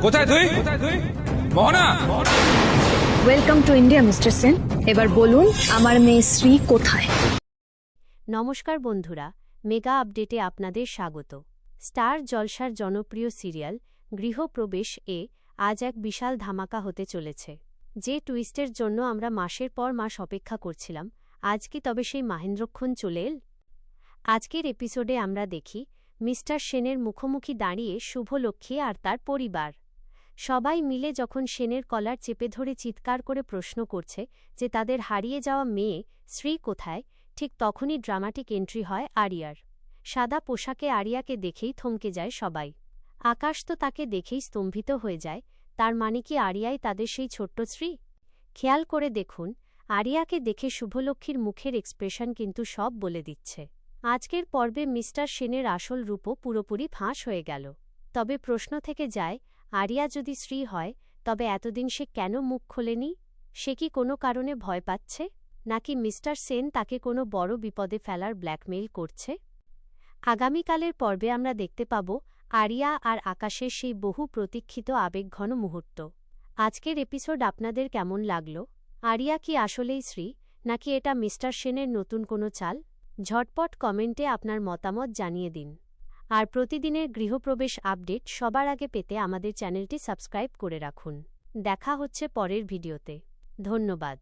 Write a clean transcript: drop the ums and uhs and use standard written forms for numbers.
কোথায় তুই Mohona? Welcome to India mister Sen. এবার বলুন আমার মেয়ে শ্রী কোথায়? নমস্কার বন্ধুরা, মেগা আপডেটে আপনাদের স্বাগত। স্টার জলসার জনপ্রিয় সিরিয়াল গৃহপ্রবেশ এ আজ এক বিশাল ধামাকা হতে চলেছে। যে টুইস্টের জন্য আমরা মাসের পর মাস অপেক্ষা করছিলাম, আজ কি তবে সেই মাহেন্দ্রক্ষণ চলে এল? আজকের এপিসোডে আমরা দেখি মিস্টার সেনের মুখোমুখি দাঁড়িয়ে শুভলক্ষ্মী আর তার পরিবার। সবাই মিলে যখন সেনের কলার চেপে ধরে চিৎকার করে প্রশ্ন করছে যে তাদের হারিয়ে যাওয়া মেয়ে শ্রী কোথায়, ঠিক তখনই ড্রামাটিক এন্ট্রি হয় আরিয়ার। সাদা পোশাকে আরিয়াকে দেখেই থমকে যায় সবাই। আকাশ তো তাকে দেখেই স্তম্ভিত হয়ে যায়। তার মানে কি আরিয়াই তাদের সেই ছোট্ট শ্রী? খেয়াল করে দেখুন, আরিয়াকে দেখে শুভলক্ষ্মীর মুখের এক্সপ্রেশন কিন্তু সব বলে দিচ্ছে। আজকের পর্বে মিস্টার সেনের আসল রূপও পুরোপুরি ফাঁস হয়ে গেল। তবে প্রশ্ন থেকে যায়, আরিয়া যদি শ্রী হয় তবে এতদিন সে কেন মুখ খোলেনি? সে কি কোনো কারণে ভয় পাচ্ছে, নাকি মিস্টার সেন তাকে কোনো বড় বিপদে ফেলার ব্ল্যাকমেইল করছে? আগামীকালের পর্বে আমরা দেখতে পাব আরিয়া আর আকাশের সেই বহু প্রতীক্ষিত আবেগঘন মুহূর্ত। আজকের এপিসোড আপনাদের কেমন লাগল? আরিয়া কি আসলেই শ্রী, নাকি এটা মিস্টার সেনের নতুন কোনো চাল? ঝটপট কমেন্টে আপনার মতামত জানিয়ে দিন। আর প্রতিদিনের গৃহপ্রবেশ আপডেট সবার আগে পেতে আমাদের চ্যানেলটি সাবস্ক্রাইব করে রাখুন। দেখা হচ্ছে পরের ভিডিওতে। ধন্যবাদ।